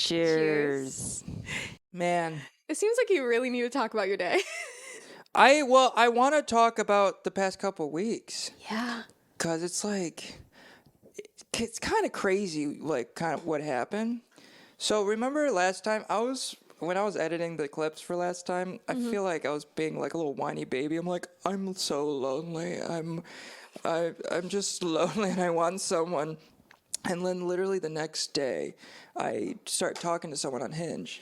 Cheers. Man. It seems like you really need to talk about your day. I want to talk about the past couple weeks. Yeah. Because it's like, it's kind of crazy, like, kind of what happened. So remember last time when I was editing the clips for last time, I feel like I was being like a little whiny baby. I'm like, I'm so lonely. I'm just lonely and I want someone. And then literally the next day, I start talking to someone on Hinge.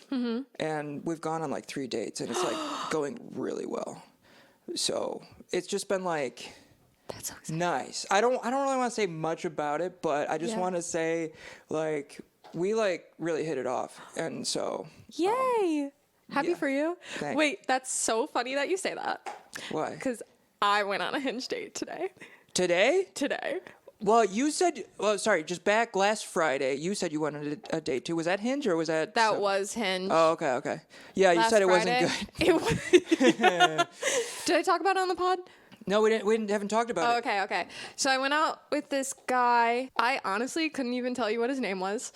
And we've gone on like 3 dates and it's like going really well. So it's just been like, That's so exciting. nice. I don't really want to say much about it, but I just want to say like we like really hit it off. And so Yay. Happy yeah. for you. Thanks. Wait, that's so funny that you say that. Why? Because I went on a Hinge date today. Today? Well, you said, just back last Friday, you said you wanted a date too. Was that Hinge or was that? That was Hinge. Oh, okay. Yeah, you said it Friday, wasn't good. Did I talk about it on the pod? No, we haven't talked about it. Okay. So I went out with this guy. I honestly couldn't even tell you what his name was.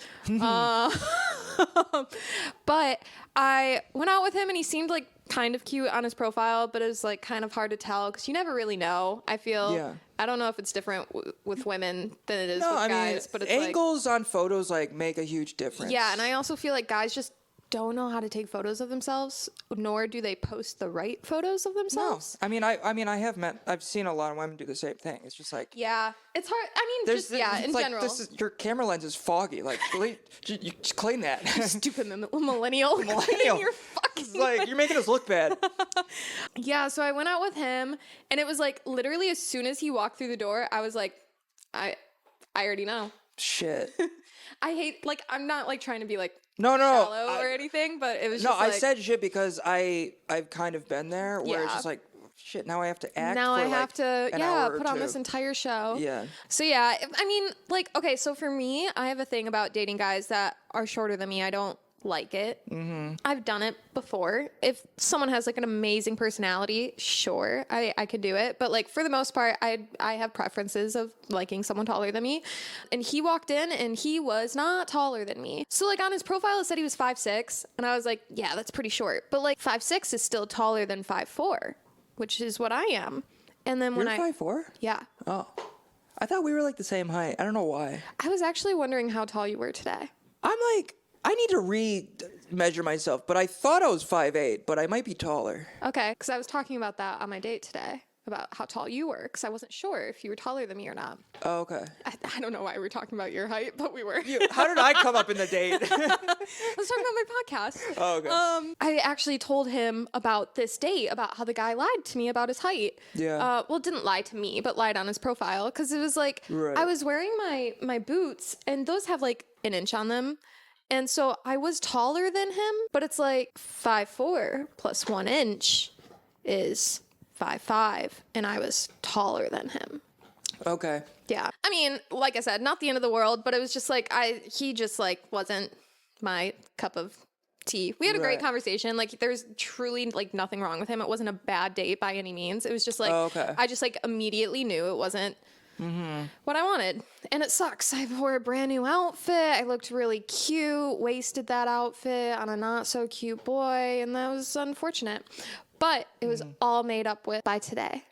But I went out with him and he seemed like kind of cute on his profile, but it was like kind of hard to tell because you never really know. I feel. Yeah. I don't know if it's different with women than it is with guys, but it's angles on photos like make a huge difference. Yeah, and I also feel like guys just don't know how to take photos of themselves, nor do they post the right photos of No, themselves. I've seen a lot of women do the same thing. It's just like Yeah, it's hard. I mean, in like, general. Your camera lens is foggy. Like, you just clean that. Stupid millennial. You're fucking. It's like you're making us look bad. Yeah, so I went out with him, and it was like literally as soon as he walked through the door, I was like, I already know. Shit. I hate I'm not like trying to be like No, shallow or anything, but it was just I like, said shit because I've kind of been there where it's just like shit. Now I have to act. Now for I have like to an hour or put on two. this entire show. Yeah. So yeah, I mean, like, okay, so for me, I have a thing about dating guys that are shorter than me. I don't like it. I've done it before. If someone has like an amazing personality, sure, I could do it. But like for the most part, I have preferences of liking someone taller than me. And he walked in and he was not taller than me. So like on his profile it said he was 5'6", and I was like, yeah, that's pretty short. But like 5'6" is still taller than 5'4", which is what I am. And then when You're 5'4"? Yeah. Oh, I thought we were like the same height. I don't know why. I was actually wondering how tall you were today. I'm like, I need to re-measure myself, but I thought I was 5'8", but I might be taller. Okay, because I was talking about that on my date today, about how tall you were, because I wasn't sure if you were taller than me or not. Oh, okay. I don't know why we were talking about your height, but we were. How did I come up in the date? I was talking about my podcast. Oh, okay. I actually told him about this date, about how the guy lied to me about his height. Yeah. Well, didn't lie to me, but lied on his profile, because it was like, Right. I was wearing my boots, and those have like an inch on them. And so I was taller than him, but it's like 5'4" plus 1 inch is 5'5", and I was taller than him. Okay. Yeah. I mean, like I said, not the end of the world, but it was just like, he just like wasn't my cup of tea. We had a great conversation. Like there's truly like nothing wrong with him. It wasn't a bad date by any means. It was just like, I just like immediately knew it wasn't what I wanted. And it sucks. I wore a brand new outfit. I looked really cute, wasted that outfit on a not so cute boy, and that was unfortunate. But it was all made up with by today.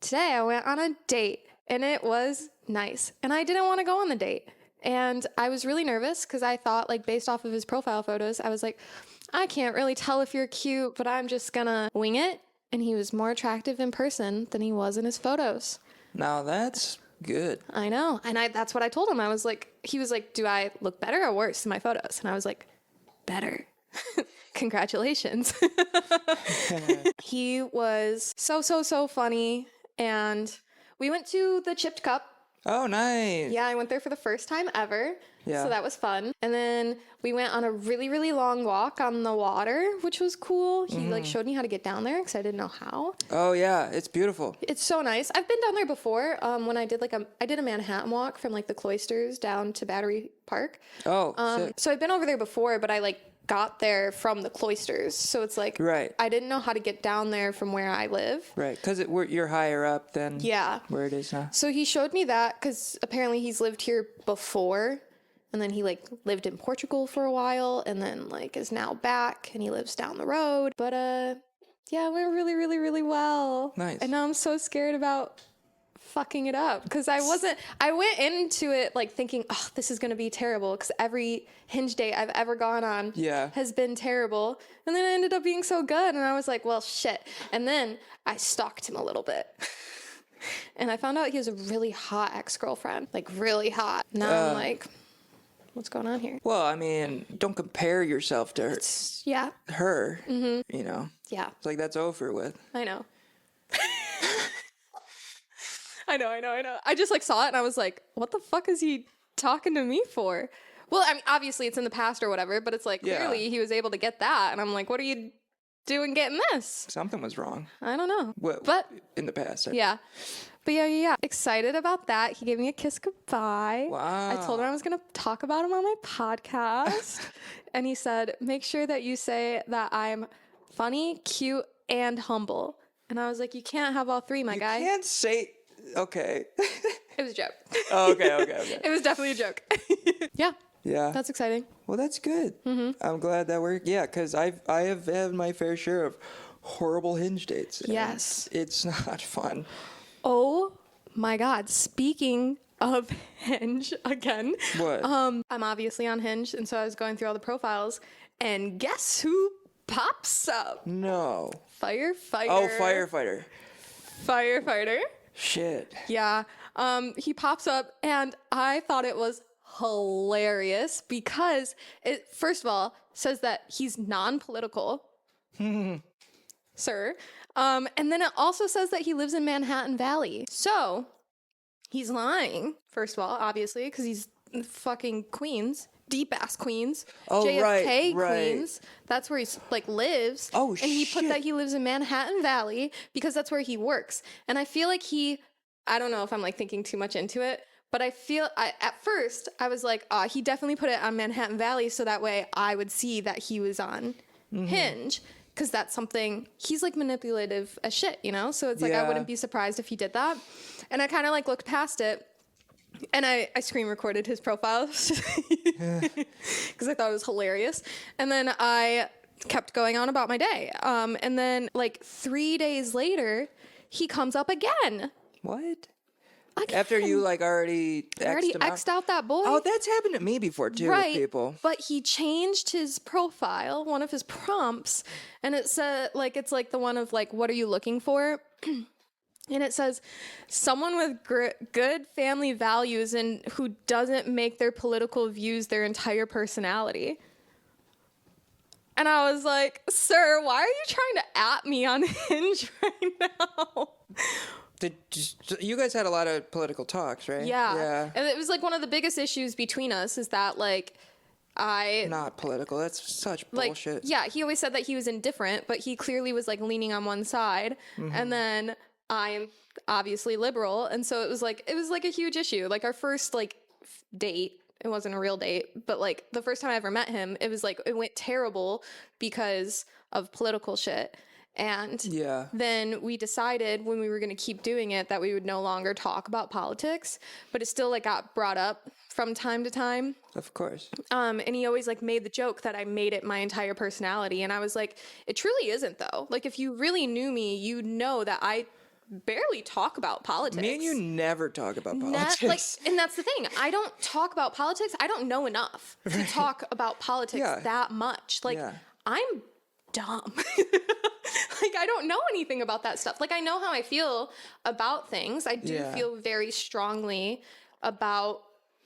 Today I went on a date and it was nice. And I didn't want to go on the date. And I was really nervous because I thought, like, based off of his profile photos, I was like, I can't really tell if you're cute, but I'm just gonna wing it. And he was more attractive in person than he was in his photos. Now that's good. I know. And that's what I told him. He was like, do I look better or worse in my photos? And I was like, better. Congratulations. He was so funny. And we went to the Chipped Cup. Oh, nice. Yeah, I went there for the first time ever. Yeah. So that was fun. And then we went on a really, really long walk on the water, which was cool. He like showed me how to get down there because I didn't know how. Oh, yeah. It's beautiful. It's so nice. I've been down there before when I did I did a Manhattan walk from like the Cloisters down to Battery Park. Oh, sick. So I've been over there before, but I like got there from the Cloisters. So it's like, Right. I didn't know how to get down there from where I live. Right. Because you're higher up than Yeah. where it is now. So he showed me that because apparently he's lived here before. And then he like lived in Portugal for a while and then like is now back and he lives down the road. But yeah, it went really, really, really well. Nice. And now I'm so scared about fucking it up because I went into it like thinking, oh, this is going to be terrible because every Hinge date I've ever gone on has been terrible. And then it ended up being so good. And I was like, well, shit. And then I stalked him a little bit. And I found out he has a really hot ex-girlfriend, like really hot. Now I'm like, what's going on here? Well, I mean, don't compare yourself to her. Yeah. Her, you know? Yeah. It's like, that's over with. I know. I know. I just like saw it and I was like, what the fuck is he talking to me for? Well, I mean, obviously it's in the past or whatever, but it's like clearly he was able to get that. And I'm like, what are you doing getting this? Something was wrong. I don't know. But in the past. Yeah. But yeah. Excited about that. He gave me a kiss goodbye. Wow. I told him I was going to talk about him on my podcast. And he said, make sure that you say that I'm funny, cute, and humble. And I was like, you can't have all three, my guy. You can't say... Okay. It was a joke. Oh, okay. It was definitely a joke. Yeah. Yeah. That's exciting. Well, that's good. I'm glad that we're... Yeah, because I have had my fair share of horrible Hinge dates. Yes. It's not fun. Oh, my God. Speaking of Hinge again. What? I'm obviously on Hinge, and so I was going through all the profiles, and guess who pops up? No. Firefighter. Oh, firefighter. Firefighter. Shit. Yeah. He pops up and I thought it was hilarious because it, first of all, says that he's non-political. Sir. And then it also says that he lives in Manhattan Valley. So he's lying, first of all, obviously, because he's fucking Queens. Deep ass Queens. Oh, JFK right. Queens. That's where he's like lives. Oh, and he put shit. that he lives in Manhattan Valley because that's where he works. And I feel like I don't know if I'm like thinking too much into it, but at first I was like, he definitely put it on Manhattan Valley so that way I would see that he was on Hinge. Because that's something, he's like manipulative as shit, you know? So it's like, I wouldn't be surprised if he did that. And I kind of like looked past it. And I screen recorded his profile because I thought it was hilarious. And then I kept going on about my day. And then like 3 days later, he comes up again. What? Again. After you like already X'd out that boy. Oh, that's happened to me before too with people. But he changed his profile, one of his prompts, and it said like it's like the one of like, what are you looking for? And it says, someone with good family values and who doesn't make their political views their entire personality. And I was like, sir, why are you trying to at me on Hinge right now? You guys had a lot of political talks, right? Yeah. And it was like one of the biggest issues between us is that like Not political. That's such like, bullshit. yeah, he always said that he was indifferent, but he clearly was like leaning on one side. And then I'm obviously liberal, and so it was like a huge issue. Like our first like date, it wasn't a real date, but like the first time I ever met him, it was like it went terrible because of political shit. And then we decided when we were going to keep doing it that we would no longer talk about politics, but it still like got brought up from time to time. Of course. And he always like made the joke that I made it my entire personality. And I was like, it truly isn't though. Like if you really knew me, you'd know that I barely talk about politics. Me and you never talk about politics. And that's the thing. I don't talk about politics. I don't know enough to talk about politics that much. Like I'm dumb. Like I don't know anything about that stuff. Like I know how I feel about things. I do feel very strongly about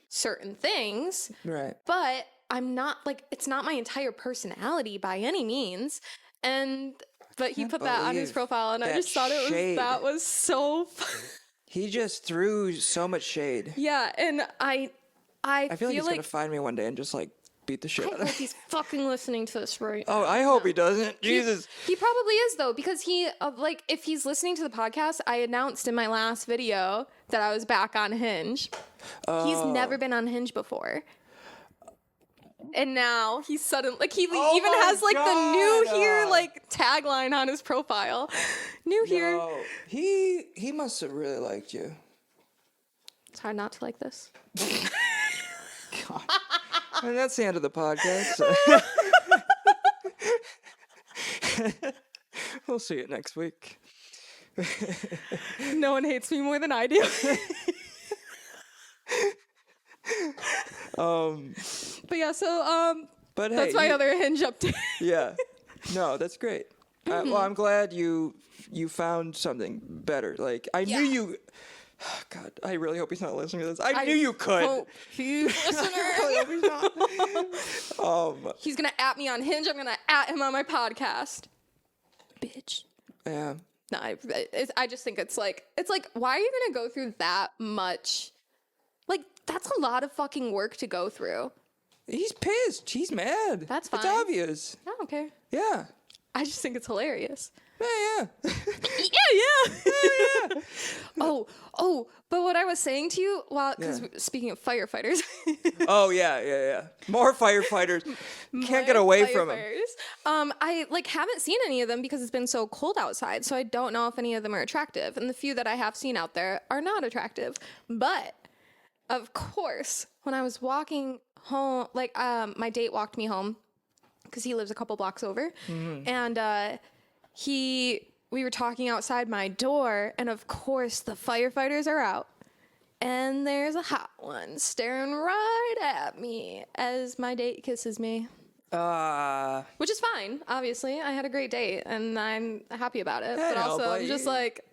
certain things. Right. But I'm not like, it's not my entire personality by any means. But he put that on his profile and I just thought that was so fun. He just threw so much shade. Yeah. And I feel like he's going to find me one day and just like beat the shit out of me. He's fucking listening to this right now. Oh, I hope he doesn't. Jesus. He probably is though, because like if he's listening to the podcast, I announced in my last video that I was back on Hinge. He's never been on Hinge before. And now he's suddenly like he even has like the new here like tagline on his profile. New here. He must have really liked you. It's hard not to like this. God. And that's the end of the podcast. We'll see you next week. No one hates me more than I do. But yeah, so But hey, that's my other Hinge update. Yeah. No, that's great. Well, I'm glad you found something better. Like I knew you. Oh, God, I really hope he's not listening to this. I knew you could. Hope he's listening. I hope he's not. He's gonna at me on Hinge. I'm gonna at him on my podcast. Bitch. Yeah. No, I just think it's like, why are you gonna go through that much? Like, that's a lot of fucking work to go through. He's pissed. He's mad. That's fine. It's obvious. I don't care. Yeah. I just think it's hilarious. Yeah. Yeah. Oh, but what I was saying to you, because speaking of firefighters. Oh, yeah. More firefighters. Can't get away from them. I haven't seen any of them because it's been so cold outside, so I don't know if any of them are attractive. And the few that I have seen out there are not attractive. But, of course, when I was walking home, my date walked me home because he lives a couple blocks over. Mm-hmm. And we were talking outside my door, and of course the firefighters are out. And there's a hot one staring right at me as my date kisses me. Which is fine, obviously. I had a great date, and I'm happy about it. But also, I'm just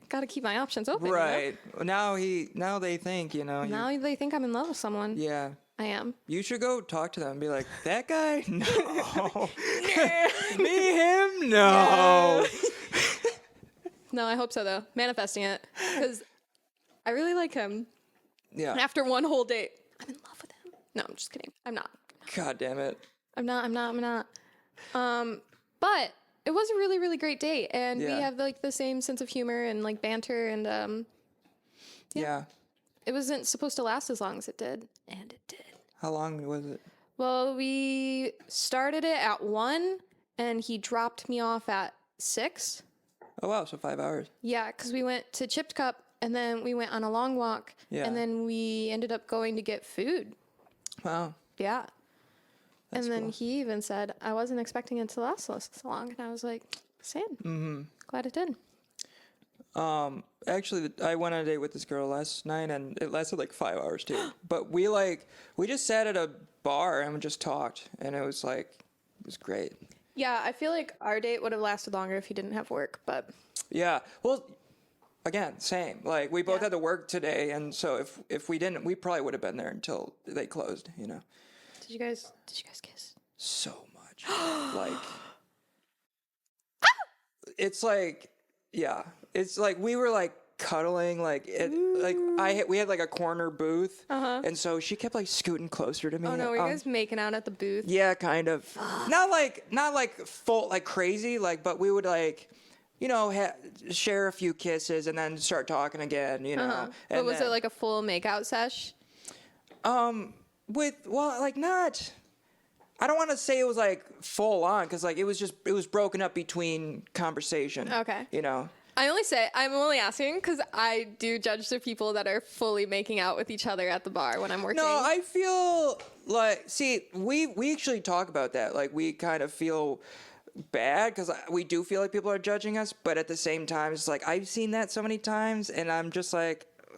gotta keep my options open. Right. You know? Now they think, Now they think I'm in love with someone. Yeah. I am. You should go talk to them and be like, that guy? No. Me, him? No. No, I hope so, though. Manifesting it. Because I really like him. Yeah. And after one whole date, I'm in love with him. No, I'm just kidding. I'm not. God damn it. I'm not. But it was a really, really great date. And we have, the same sense of humor and, banter. And, yeah. It wasn't supposed to last as long as it did. And it did. How long was it? Well, we started it at 1, and he dropped me off at 6. Oh, wow. So 5 hours. Yeah, because we went to Chipped Cup, and then we went on a long walk, and then we ended up going to get food. Wow. Yeah. That's and then cool. He even said, I wasn't expecting it to last so long. And I was like, same. Mm-hmm. Glad it did. Actually, I went on a date with this girl last night, and it lasted 5 hours too. But we just sat at a bar and just talked, and it was great. Yeah, I feel like our date would have lasted longer if he didn't have work, but yeah. Well, again, same. We both had to work today, and so if we didn't, we probably would have been there until they closed. Did you guys kiss? So much. It's yeah. It's we were cuddling, we had a corner booth, and so she kept scooting closer to me. Oh no, were you guys making out at the booth? Yeah, kind of. Not full crazy, but we would share a few kisses and then start talking again, But was it a full makeout sesh? Not. I don't want to say it was full on because it was broken up between conversation. Okay. I'm only asking because I do judge the people that are fully making out with each other at the bar when I'm working. No, I feel we actually talk about that. We kind of feel bad because we do feel like people are judging us, but at the same time, it's I've seen that so many times, and I'm just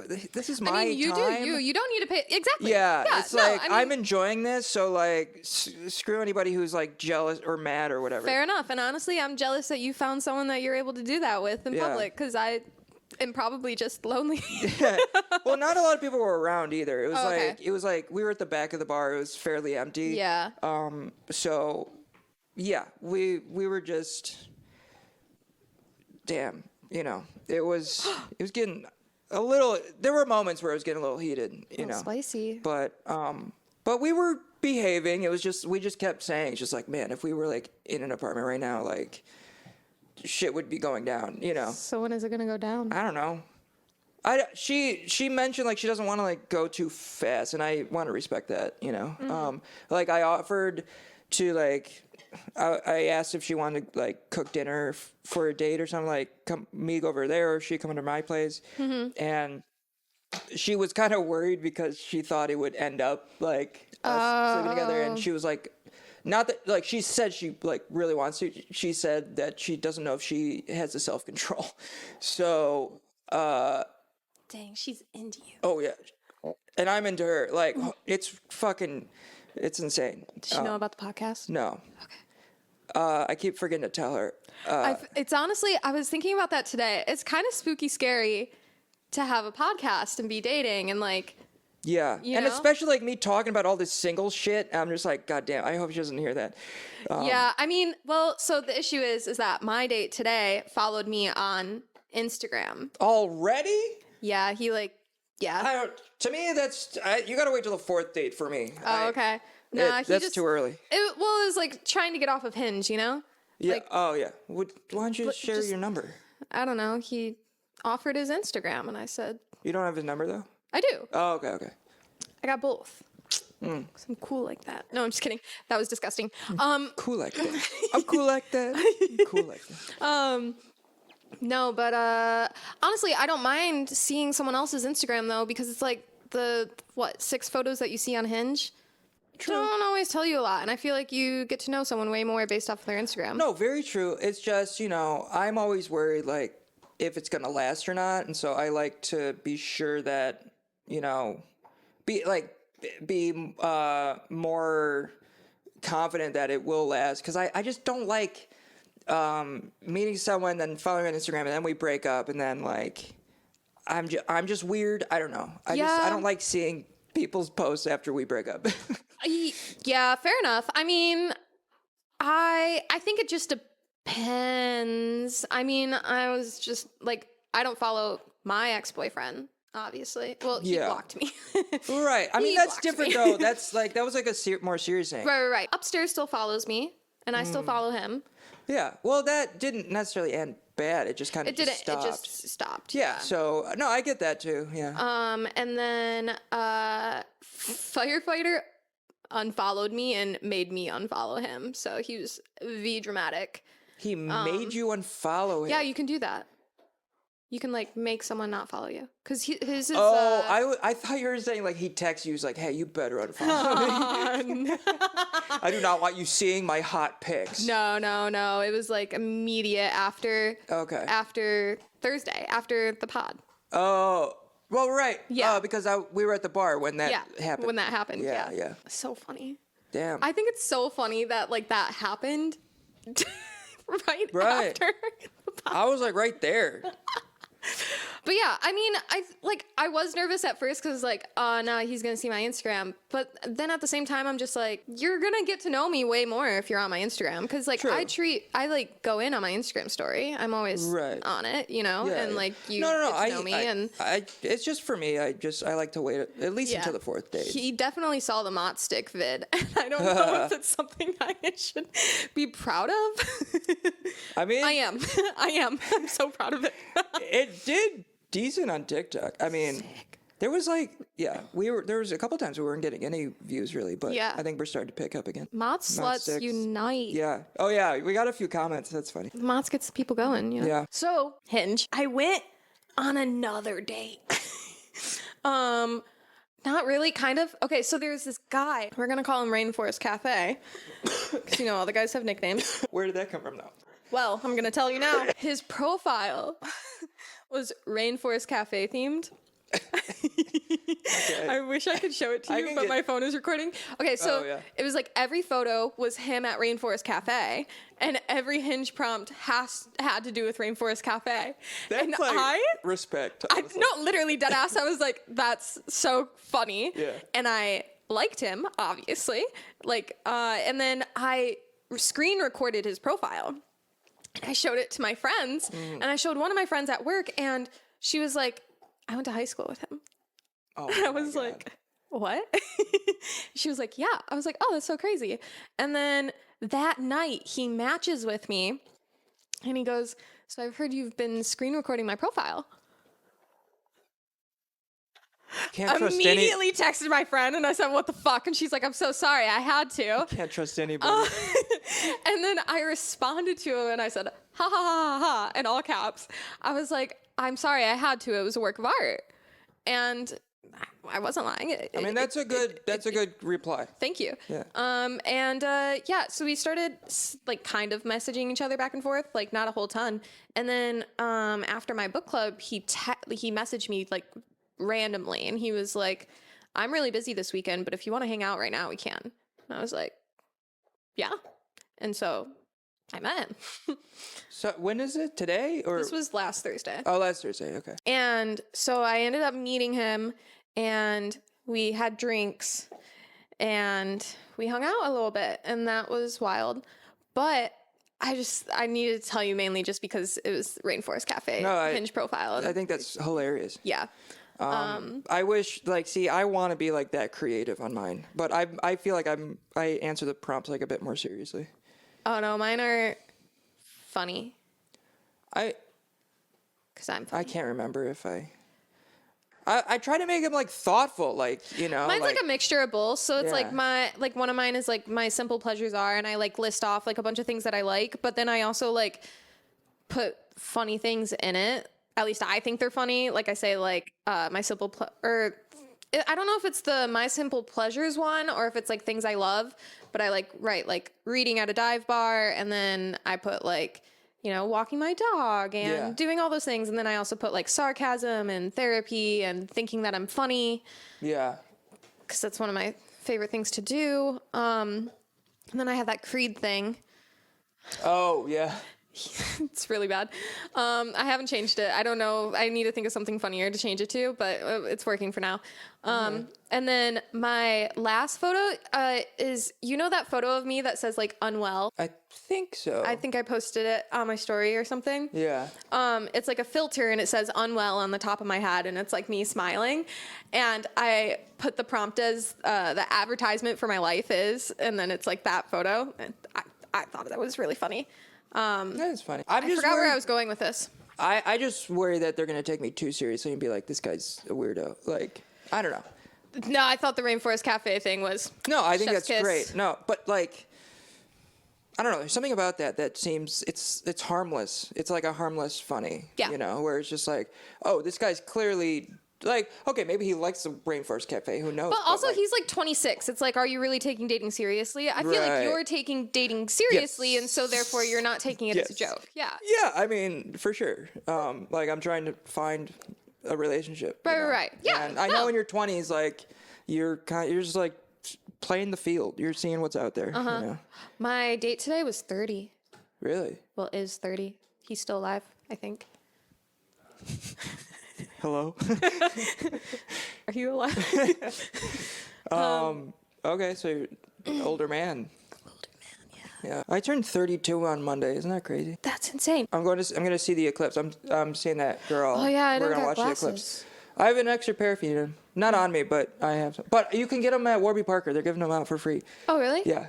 this is my time. You don't need to pay. Exactly. Yeah, it's I'm enjoying this, so screw anybody who's jealous or mad or whatever. Fair enough. And honestly, I'm jealous that you found someone that you're able to do that with in public, because I am probably just lonely. Yeah. Well, not a lot of people were around either. It was we were at the back of the bar. It was fairly empty. Yeah. So yeah, we were just damn, it was getting a little. There were moments where it was getting a little heated, spicy. But we were behaving. It was just we just kept saying, it's just man, if we were in an apartment right now, shit would be going down, So when is it gonna go down? I don't know. She mentioned she doesn't want to go too fast, and I want to respect that, Mm-hmm. I offered to I asked if she wanted to cook dinner for a date or something, come me go over there, or she come to my place. Mm-hmm. And she was kind of worried because she thought it would end up us sleeping together, and she was like, not that, like, she said she, like, really wants to. She said that she doesn't know if she has the self-control. So, Dang, she's into you. oh, yeah. And I'm into her. Like, it's insane. Does she know about the podcast? No. Okay. I keep forgetting to tell her. It's honestly, I was thinking about that today. It's kind of spooky scary to have a podcast and be dating and, like, Yeah. You And know? especially, like, me talking about all this single shit. I'm just like, God damn, I hope she doesn't hear that. yeah, I mean, well, so the issue is that my date today followed me on Instagram. Already? Yeah, he yeah. To me, you gotta wait till the fourth date for me. Oh, okay. Nah, that's too early. It was like trying to get off of Hinge, you know? Yeah. Like, Oh, yeah. Why don't you share your number? I don't know. He offered his Instagram, and I said, You don't have his number, though? I do. Oh, okay. I got both. 'Cause I'm cool like that. No, I'm just kidding. That was disgusting. Cool like that. I'm cool like that. I'm cool like that. No, but honestly, I don't mind seeing someone else's Instagram though, because it's like the 6 photos that you see on Hinge don't always tell you a lot, and I feel like you get to know someone way more based off of their Instagram. No, very true. It's just, I'm always worried, like, if it's gonna last or not, and so I like to be sure that, be more confident that it will last, because I just don't like meeting someone, then following on Instagram, and then we break up, and then, like, I'm just weird. I don't know. I don't like seeing people's posts after we break up. Yeah, fair enough. I mean, I think it just depends. I mean, I was just like, I don't follow my ex-boyfriend, obviously. Well, he blocked me. Right. I mean, He that's blocked different me. though. That was like a more serious thing. Right. Upstairs still follows me, and I still follow him. Yeah. Well, that didn't necessarily end bad. It just kind of It didn't. stopped. It just stopped. Yeah. So no, I get that too. Yeah. And then Firefighter unfollowed me and made me unfollow him. So he was V dramatic. He made you unfollow him. Yeah, you can do that. You can like make someone not follow you because his is. I thought you were saying like he texts you. He's like, "Hey, you better unfollow me. I do not want you seeing my hot pics." No. It was like immediate after. Okay. After Thursday, after the pod. Oh, well, right. Yeah. Because we were at the bar when that happened. When that happened. Yeah. So funny. Damn. I think it's so funny that like that happened. right after the pod. I was like right there. But yeah, I mean, I was nervous at first because like, oh no, he's gonna see my Instagram. But then at the same time, I'm just like, you're gonna get to know me way more if you're on my Instagram because like True. I like go in on my Instagram story. I'm always on it, and like you get to know me. And it's just for me. I like to wait at least until the fourth date. He definitely saw the Mott Stick vid, and I don't know if it's something I should be proud of. I mean, I am. I'm so proud of it. It did decent on TikTok. I mean, there was like, there was a couple times we weren't getting any views really, but I think we're starting to pick up again. Mott sluts unite. Yeah. Oh yeah, we got a few comments. That's funny. Mott gets people going. Yeah. So Hinge. I went on another date. Not really, kind of. Okay, so there's this guy. We're gonna call him Rainforest Cafe, because all the guys have nicknames. Where did that come from, though? Well, I'm gonna tell you now. His profile was Rainforest Cafe themed. Okay. I wish I could show it to you, but my phone is recording. Okay, so it was like every photo was him at Rainforest Cafe, and every Hinge prompt had to do with Rainforest Cafe. That's and like respect. no, literally dead ass. I was like, that's so funny. Yeah. And I liked him, obviously. Like, and then I screen recorded his profile. I showed it to my friends, and I showed one of my friends at work, and she was like, I went to high school with him. Oh, and I was like, what? She was like, yeah. I was like, oh, that's so crazy. And then that night, he matches with me, and he goes, so I've heard you've been screen recording my profile. Can't trust Immediately texted my friend, and I said, what the fuck? And she's like, I'm so sorry, I had to. Can't trust anybody. And then I responded to him, and I said, ha ha ha ha ha, in all caps. I was like, I'm sorry, I had to. It was a work of art. And I wasn't lying. I mean, that's a good reply. Thank you. Yeah. So we started like kind of messaging each other back and forth, like not a whole ton. And then after my book club, he messaged me like randomly, and he was like, "I'm really busy this weekend, but if you want to hang out right now, we can." And I was like, "Yeah." And so I met him. So when is it? Today or This was last Thursday. Oh, last Thursday. Okay. And so I ended up meeting him, and we had drinks, and we hung out a little bit, and that was wild. But I needed to tell you mainly just because it was Rainforest Cafe Hinge profile. I think that's hilarious. Yeah. I wish, like, see, I want to be like that creative on mine, but I feel like I answer the prompts like a bit more seriously. Oh no, mine are funny. Because I'm funny. I can't remember if I try to make them like thoughtful, like, you know. Mine's like a mixture of both. So it's Yeah. like one of mine is like my simple pleasures are, and I like list off like a bunch of things that I like, but then I also like put funny things in it. At least I think they're funny. Like I say, like my simple I don't know if it's the my simple pleasures one or if it's like things I love, but I like write like reading at a dive bar, and then I put like, you know, walking my dog and doing all those things, and then I also put like sarcasm and therapy and thinking that I'm funny. Yeah. Because that's one of my favorite things to do. And then I have that Creed thing. Oh, yeah. It's really bad. I haven't changed it. I don't know. I need to think of something funnier to change it to, but it's working for now. And then my last photo is, you know, that photo of me that says like unwell? I think so. I think I posted it on my story or something. Yeah. It's like a filter, and it says unwell on the top of my head, and it's like me smiling. And I put the prompt as the advertisement for my life is, and then it's like that photo. And I thought that was really funny. That is funny. I forgot where I was going with this. I just worry that they're going to take me too seriously and be like, this guy's a weirdo. Like, I don't know. No, I thought the Rainforest Cafe thing was. No, I think Chef's that's kiss. great. No, but like, I don't know. There's something about that seems, it's harmless. It's like a harmless funny. Yeah. You know, where it's just like, oh, this guy's clearly like, okay, maybe he likes the Rainforest Cafe. Who knows? But also, like, he's like 26. It's like, are you really taking dating seriously? I feel like you're taking dating seriously, and so therefore you're not taking it as a joke. Yeah. Yeah, I mean, for sure. Like, I'm trying to find a relationship. you know? Right. Yeah. And I know in your 20s, like, you're just like playing the field. You're seeing what's out there. You know? My date today was 30. Really? Well, is 30. He's still alive, I think. Hello. Are you alive? Okay, so you're an older man. Yeah. I turned 32 on Monday. Isn't that crazy? That's insane. I'm going to see the eclipse. I'm seeing that girl. Oh yeah, I We're don't gonna got watch glasses. the eclipse. I have an extra pair for you. Not on me, but I have some. But you can get them at Warby Parker. They're giving them out for free. Oh really? Yeah.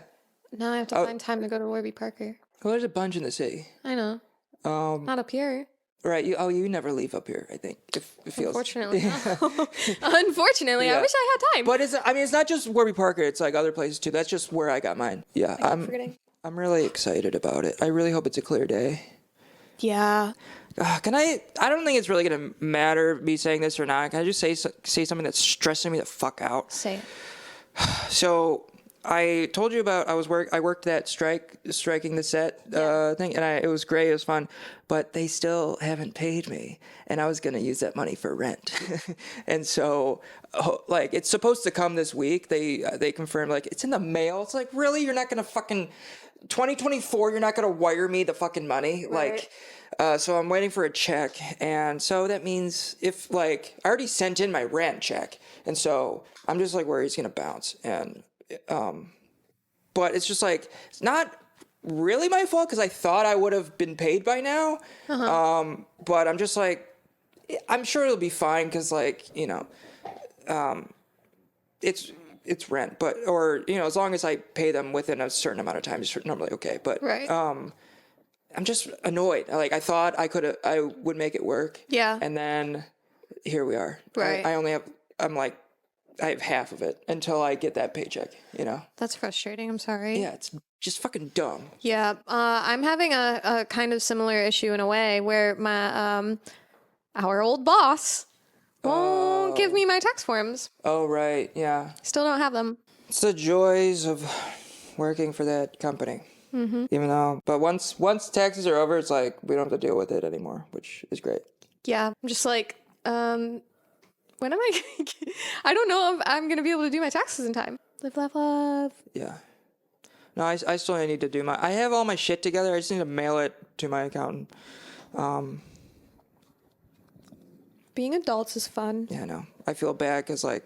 Now I have to find time to go to Warby Parker. Well, there's a bunch in the city. I know. Not up here. Right. You never leave up here, I think. It feels. Unfortunately. No. Unfortunately, I wish I had time. But it's not just Warby Parker. It's like other places too. That's just where I got mine. Yeah. I keep forgetting. I'm really excited about it. I really hope it's a clear day. Yeah. Can I don't think it's really going to matter me saying this or not. Can I just say something that's stressing me the fuck out? Say it. So I told you about I worked that striking the set thing, and it was great. It was fun, but they still haven't paid me, and I was going to use that money for rent. And so, like, it's supposed to come this week. They confirmed, like, it's in the mail. It's like, really? You're not going to fucking 2024? You're not going to wire me the fucking money? Right. Like, so I'm waiting for a check, and so that means if, like, I already sent in my rent check, and so I'm just like worried it's going to bounce, and but it's just like, it's not really my fault because I thought I would have been paid by now. But I'm just like, I'm sure it'll be fine because, like, you know, it's rent, but, or, you know, as long as I pay them within a certain amount of time, it's normally okay. But Right. I'm just annoyed. Like, I thought I would make it work. Yeah. And then here we are. Right. I have half of it until I get that paycheck, you know? That's frustrating. I'm sorry. Yeah, it's just fucking dumb. Yeah. I'm having a kind of similar issue in a way where my our old boss Won't give me my tax forms. Oh, right. Yeah. Still don't have them. It's the joys of working for that company. Mm-hmm. Even though, but once taxes are over, it's like we don't have to deal with it anymore, which is great. Yeah. I'm just like, when am I gonna I don't know if I'm going to be able to do my taxes in time. Live, laugh, love. Yeah. No, I still need to do I have all my shit together. I just need to mail it to my accountant. Being adults is fun. Yeah, no. I feel bad because, I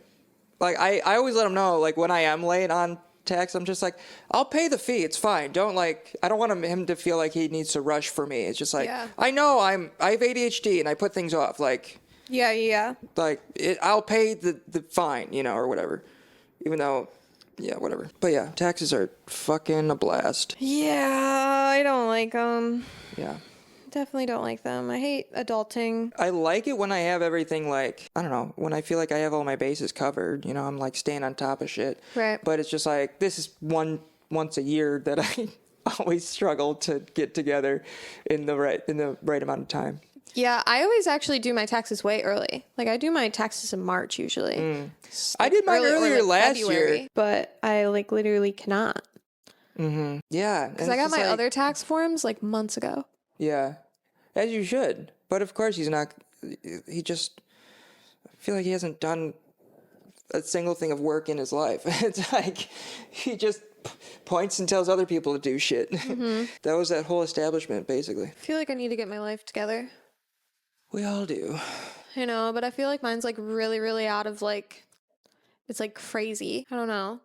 always let them know, like, when I am late on tax, I'm just like, I'll pay the fee. It's fine. I don't want him to feel like he needs to rush for me. It's just like, Yeah. I know I have ADHD and I put things off. Like, Yeah. I'll pay the fine, or whatever. Even though, yeah, whatever. But yeah, taxes are fucking a blast. Yeah, I don't like them. Yeah. Definitely don't like them. I hate adulting. I like it when I have everything, like, I don't know, when I feel like I have all my bases covered, I'm like staying on top of shit. Right. But it's just like, this is once a year that I always struggle to get together in the right amount of time. Yeah, I always actually do my taxes way early. Like, I do my taxes in March usually. I did mine earlier last February, year. but I, literally cannot. Mm-hmm. Yeah. Because I got my other tax forms, months ago. Yeah. As you should. But of course he just, I feel like he hasn't done a single thing of work in his life. It's like, he just points and tells other people to do shit. Mm-hmm. That was that whole establishment, basically. I feel like I need to get my life together. We all do. I know, but I feel like mine's really, really out of it's crazy. I don't know.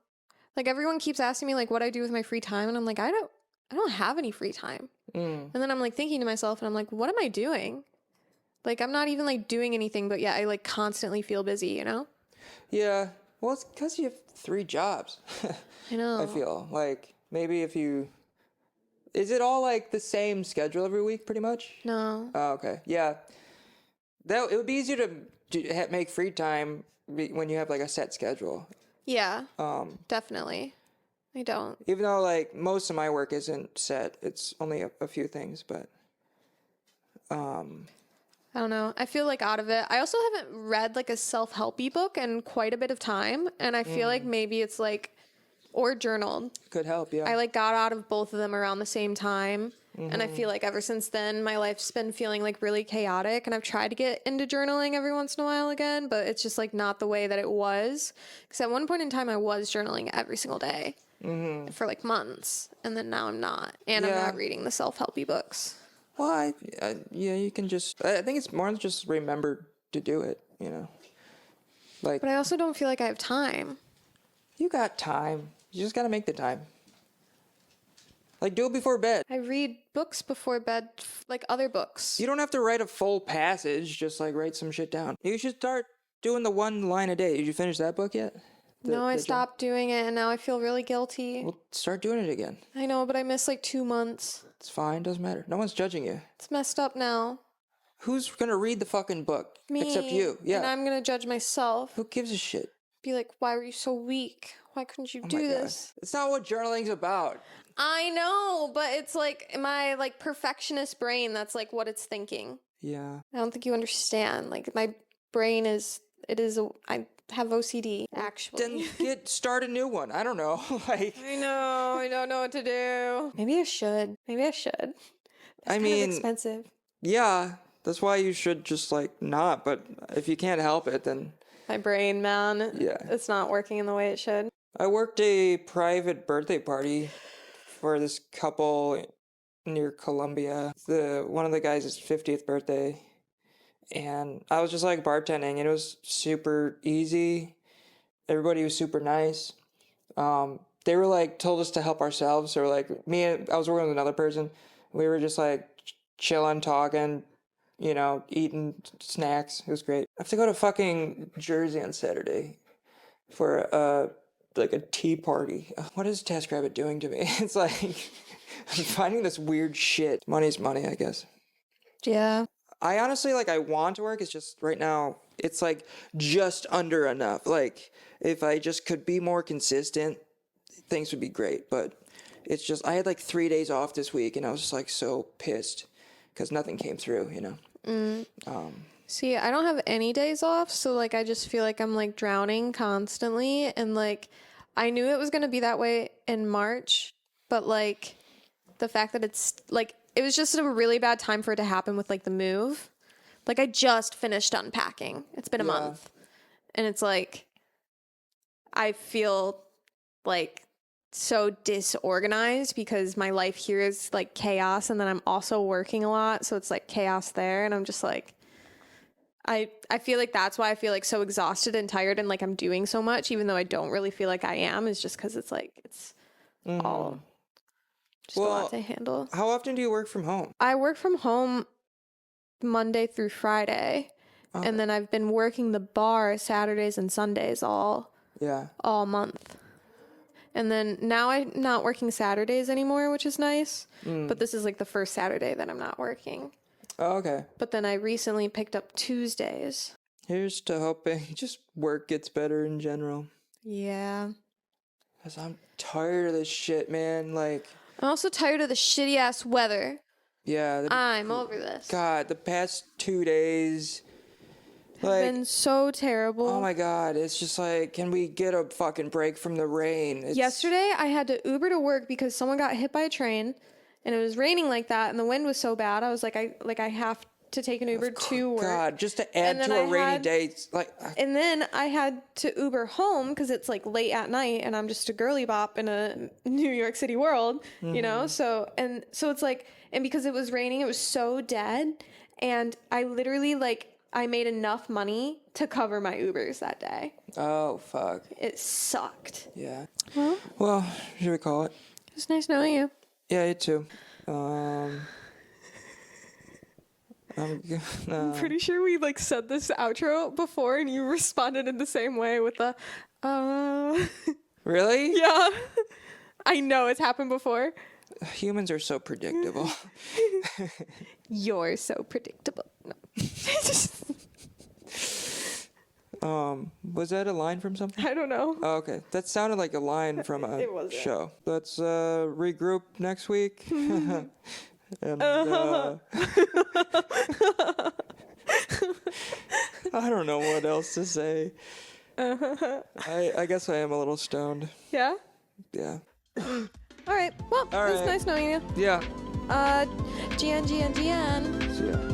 Everyone keeps asking me what I do with my free time, and I'm like, I don't have any free time. And then I'm thinking to myself, and I'm like, what am I doing? I'm not even doing anything, but yeah, I constantly feel busy, Yeah. Well, it's because you have 3 jobs. I know. I feel maybe if you, is it all the same schedule every week pretty much? No. Oh, okay. Yeah. It would be easier to make free time when you have a set schedule. Yeah. Definitely. I don't. Even though most of my work isn't set, it's only a few things, but I don't know. I feel out of it. I also haven't read a self-helpy book in quite a bit of time, and I feel maybe it's or journaled. Could help, yeah. I got out of both of them around the same time. And I feel ever since then, my life's been feeling really chaotic. And I've tried to get into journaling every once in a while again, but it's just not the way that it was. Because at one point in time, I was journaling every single day for months. And then now I'm not. And I'm not reading the self-helpy books. Well, yeah, you can just, I think it's more than just remember to do it, But I also don't feel I have time. You got time. You just got to make the time. Do it before bed. I read books before bed, other books. You don't have to write a full passage, just write some shit down. You should start doing the 1 line a day. Did you finish that book yet? No, I stopped doing it, and now I feel really guilty. Well, start doing it again. I know, but I missed 2 months. It's fine, doesn't matter. No one's judging you. It's messed up now. Who's gonna read the fucking book? Me. Except you. Yeah. And I'm gonna judge myself. Who gives a shit? Be like, why were you so weak? Why couldn't you do this? It's not what journaling's about. I know, but it's my perfectionist brain, that's what it's thinking. Yeah. I don't think you understand. My brain I have OCD, actually. Then start a new one. I don't know. I know. I don't know what to do. Maybe I should. It's kind of expensive. Yeah. That's why you should just not. But if you can't help it, then my brain, man. Yeah. It's not working in the way it should. I worked a private birthday party for this couple near Columbia. One of the guys' 50th birthday. And I was just bartending, and it was super easy. Everybody was super nice. They were told us to help ourselves. So I was working with another person. We were just chilling, talking, eating snacks. It was great. I have to go to fucking Jersey on Saturday for a tea party. What is TaskRabbit doing to me? It's I'm finding this weird shit. Money's money, I guess. Yeah. I honestly, I want to work. It's just right now, it's just under enough. If I just could be more consistent, things would be great. But it's just, I had 3 days off this week, and I was just so pissed because nothing came through, See, I don't have any days off, so like I just feel like I'm like drowning constantly, and like I knew it was going to be that way in March, but like the fact that it's like it was just a really bad time for it to happen with like the move. Like I just finished unpacking. It's been a month. And it's like I feel like so disorganized because my life here is like chaos, and then I'm also working a lot, so it's like chaos there, and I'm just like I feel like that's why I feel like so exhausted and tired, and like I'm doing so much even though I don't really feel like I am, is just because it's like it's all just a lot to handle. How often do you work from home? I work from home Monday through Friday, and then I've been working the bar Saturdays and Sundays all month. And then now I'm not working Saturdays anymore, which is nice. But this is like the first Saturday that I'm not working. Oh, okay. But then I recently picked up Tuesdays. Here's to hoping just work gets better in general. Yeah. Because I'm tired of this shit, man. Like, I'm also tired of the shitty ass weather. Yeah. I'm over this. God, the past 2 days have been so terrible. Oh my God. It's just like, can we get a fucking break from the rain? Yesterday, I had to Uber to work because someone got hit by a train, and it was raining like that, and the wind was so bad. I was like, I have to take an Uber to work. God, just to add to a rainy day. And then I had to Uber home because it's like late at night, and I'm just a girly bop in a New York City world, you know? So it's like, and because it was raining, it was so dead. And I literally I made enough money to cover my Ubers that day. Oh, fuck. It sucked. Yeah. Well, should we call it? It was nice knowing you. Yeah, you too. I'm pretty sure we said this outro before, and you responded in the same way with the Really? Yeah. I know it's happened before. Humans are so predictable. You're so predictable. No. Was that a line from something? I don't know. Oh, okay. That sounded like a line from a show. Let's regroup next week. And, I don't know what else to say. I guess I am a little stoned. Yeah? Yeah. All right. Well, it was nice knowing you. Yeah. GN. See ya.